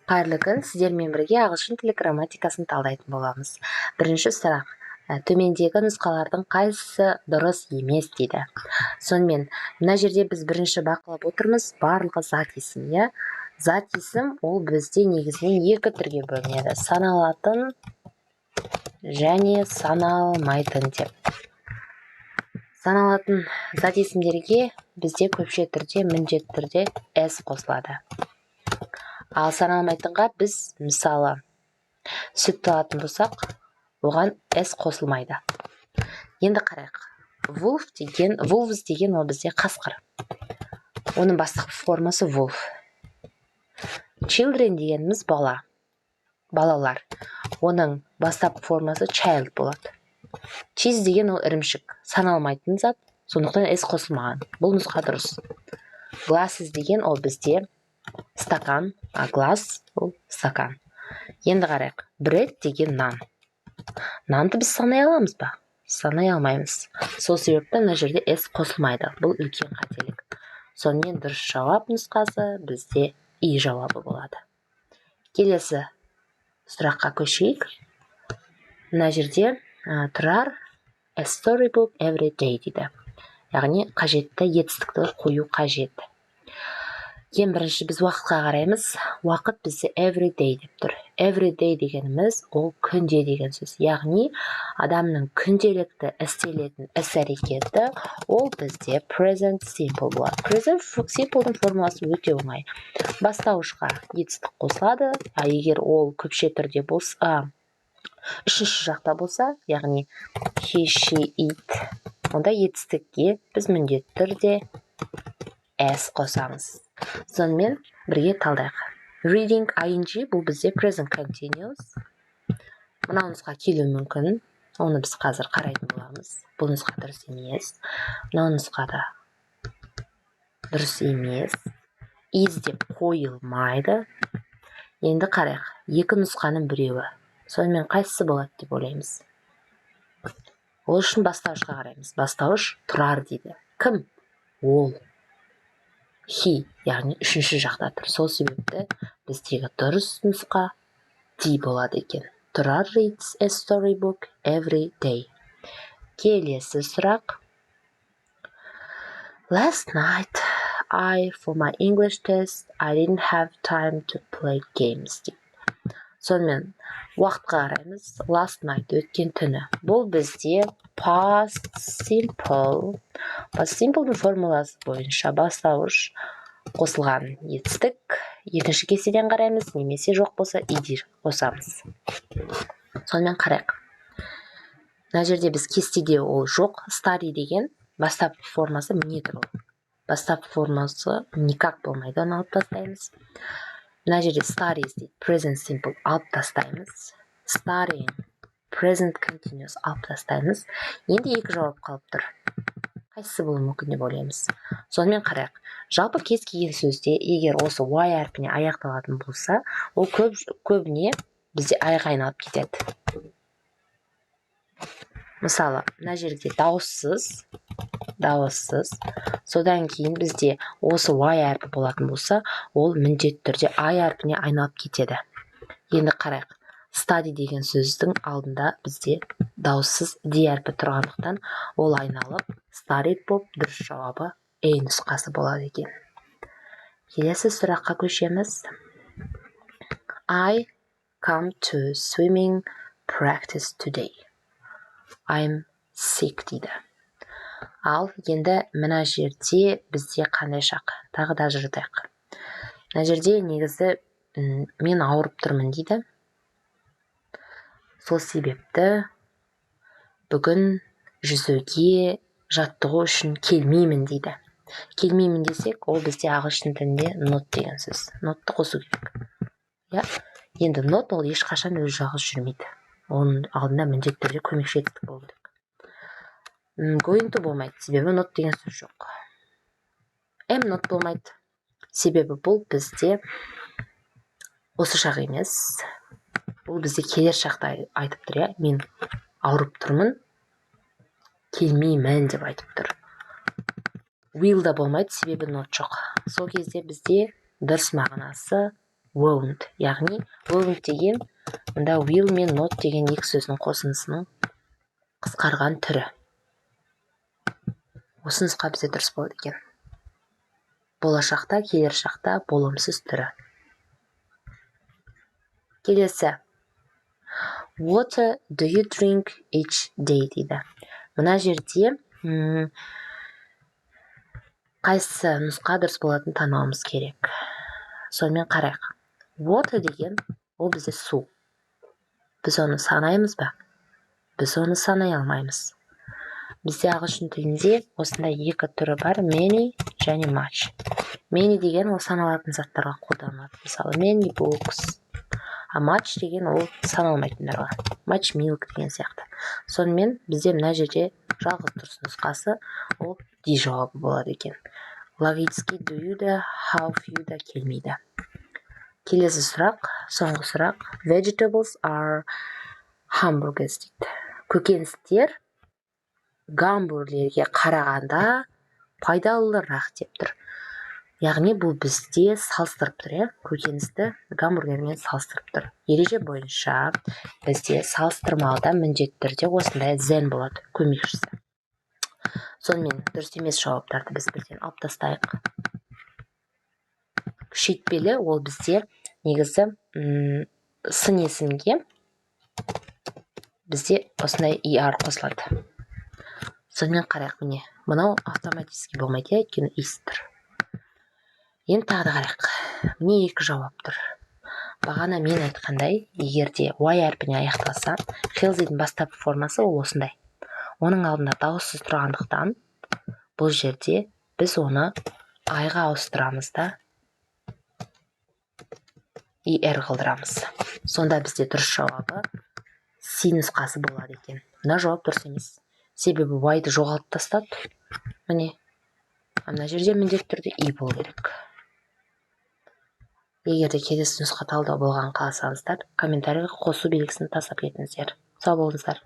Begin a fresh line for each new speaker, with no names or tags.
Қайырлы күн, сіздермен бірге ағылшын тілі грамматикасын талдайтын боламыз. Бірінші сұрақ. Төмендегі нұсқалардың қайсысы дұрыс емес дейді. Сонымен, мына жерде біз бірінші бақылап отырмыз, барлығы зат есім, иә? Зат есім ол бізде негізінен екі түрге бөлінеді. Саналатын және саналмайтын деп. Саналатын зат есімдерге бізде көпше түрде, міндетті түрде s қосылады. Ал саналмайтынға біз, мысалы, сүтті алатын болсақ, оған s қосылмайды. Енді қарайық. Wolves деген ол бізде қасқыр. Оның бастық формасы wolf. Children дегеніміз балалар. Оның бастапқы формасы child болады. Cheese деген ол ірімшік. Саналмайтын зат, сондықтан s қосылмаған. Бұл нұсқа дұрыс. Glasses деген ол бізде стакан, а глаз ол стакан. Енді қарайық. Bread деген нан. Нанды біз санай аламыз ба? Санай алмаймыз. Сол себепті мына жерде s қосылмайды. Бұл үлкен қателік. Сонымен дұрыс жауап нұсқасы бізде и жауабы болады. Келесі сұраққа көшейік. Мына жерде тұрар a storybook every day дейді. Яғни қажетті етістікті қою қажет. Ең бірінші біз уақытқа қараймыз. Уақыт бізде every day деп тұр. Every day дегеніміз ол күнде деген сөз. Яғни адамның күнделікті істелетін іс-әрекеті ол бізде present simple болады. Present simple'дың формуласы өте оңай. Бастауышқа етістік қосылады, а егер ол көпше түрде болса, үшінші жақта болса, яғни he, she, it, онда етістікке біз міндетті түрде s қосамыз. Сонымен бірге талдайық. Reading ing бұл бізде present continuous. Мына нұсқа келуі мүмкін. Оны біз қазір қарайтын боламыз. Бұл нұсқа дұрыс емес. Мына нұсқада дұрыс емес. Is деп қойылмайды. Енді қарайық. Екі нұсқаның біреуі. Сонымен қайсысы болады деп ойлаймыз. Ол үшін бастауышқа қараймыз. Бастауыш тұрар дейді. Кім? Ол. He, яғни үшінші жақта тұр. Сол себепті біздегі дұрыс нұсқа D болады екен. Тұрар reads a storybook every day. Келесі сұрақ. Last night, for my English test, I didn't have time to play games. Сонымен уақытқа қараймыз. Last night, өткен түні. Бұл бізде past simple. Past simple'дың формуласы бойынша бастауыш қосылған етістік. Екінші кестеден қараймыз, немесе жоқ болса id қосамыз. Сонымен қарайық. Мына жерде біз кестеде ол жоқ. Study деген бастапқы формасы не тұр ол? Бастапқы формасы никак болмайды, оны алып тастаймыз. Мына жерде studies дейді, present simple алып тастаймыз. Studying, present continuous алып тастаймыз. Енді екі жауап қалып тұр. Қайсысы болуы мүмкін деп ойлаймыз. Сонымен қарайық. Жалпы кез келген сөзде, егер осы y әрпіне аяқталатын болса, ол көбіне бізде айға айналып кетеді. Мысалы, мына жерде дауыссыз. Содан кейін бізде осы y әрпі болатын болса, ол міндетті түрде I әрпіне айналып кетеді. Енді қарайық. Study деген сөздің алдында бізде дауыссыз D әрпі тұрғандықтан, ол айналып studied болып дұрыс жауабы A нұсқасы болады екен. Келесі сұраққа көшеміз. I come to swimming practice today. I'm sick дейді. Ал енді мына жерде бізде қандай шақ? Тағы да жыртайық. Мына жерде негізі мен ауырып тұрмын дейді. Сол себепті бүгін жүзуге жаттығу үшін келмеймін дейді. Келмеймін десек, ол бізде ағылшын тілінде not деген сөз. Notты қосу керек. Енді not ол ешқашан өз жалғыз жүрмейді. Оның алдында міндетті түрде көмекші етістік болу керек. Going to болмайды, себебі not деген сөз жоқ. Am not болмайды, себебі бұл бізде осы шақ емес. Бұл бізде келер шақта айтып тұр, мен ауырып тұрмын, келмеймін деп айтып тұр. Will да болмайды, себебі not жоқ. Сол кезде бізде дұрыс мағынасы won't. Яғни won't деген мында will мен not деген екі сөздің қосындысының қысқарған түрі. Осы нұсқа бізде дұрыс болады екен. Болашақта, келер шақта болымсыз түрі. Келесі. Water do you drink each day дейді. Мына жерде қайсы нұсқа дұрыс болатынын тануымыз керек. Сонымен қарайық. Water деген ол бізде су. Біз оны санаймыз ба? Біз оны санай алмаймыз. Бізде ағылшын тілінде осындай екі түрі бар, many және much. Many деген ол саналатын заттарға қолданылады. Мысалы, many books. А much деген ол саналмайтындарға. Much milk деген сияқты. Сонымен бізде мына жерде жалғыз дұрыс нұсқасы ол D жауабы болады екен. Логически do you да, how few да келмейді. Келесі сұрақ, соңғы сұрақ. Vegetables are hamburgers дейді. Көкөністер гамбургерге қарағанда пайдалырақ деп тұр. Яғни бұл бізде салыстырып тұр, көкөністі гамбургермен салыстырып тұр. Ереже бойынша бізде салыстырмалыда міндетті түрде осындай than болады, көмекшісі. Сонымен дұрыс емес жауаптарды біз бірден алып тастайық. Күшейтпелі ол бізде негізі сын есімге бізде осындай ER қосылады. Сонымен қарайық міне. Мынау автоматически болмайды, өйткені is тұр. Енді тағы да қарайық. Міне екі жауап тұр. Бағана мен айтқандай, егерде y әрпіне аяқталса, healthyдің бастапқы формасы ол осындай. Оның алдында дауыссыз тұрғандықтан бұл жерде біз оны айға ауыстырамыз да er қылдырамыз. Сонда бізде дұрыс жауабы C нұсқасы болады екен. Мына жауап дұрыс емес. Себебі y-ды жоғалтып тастады. Міне, мына жерде міндетті түрде i болу керек. Егерде келесі нұсқа талдау болған қаласаңыздар, комментарийға қосу белгісін тастап кетіңіздер. Сау болыңыздар.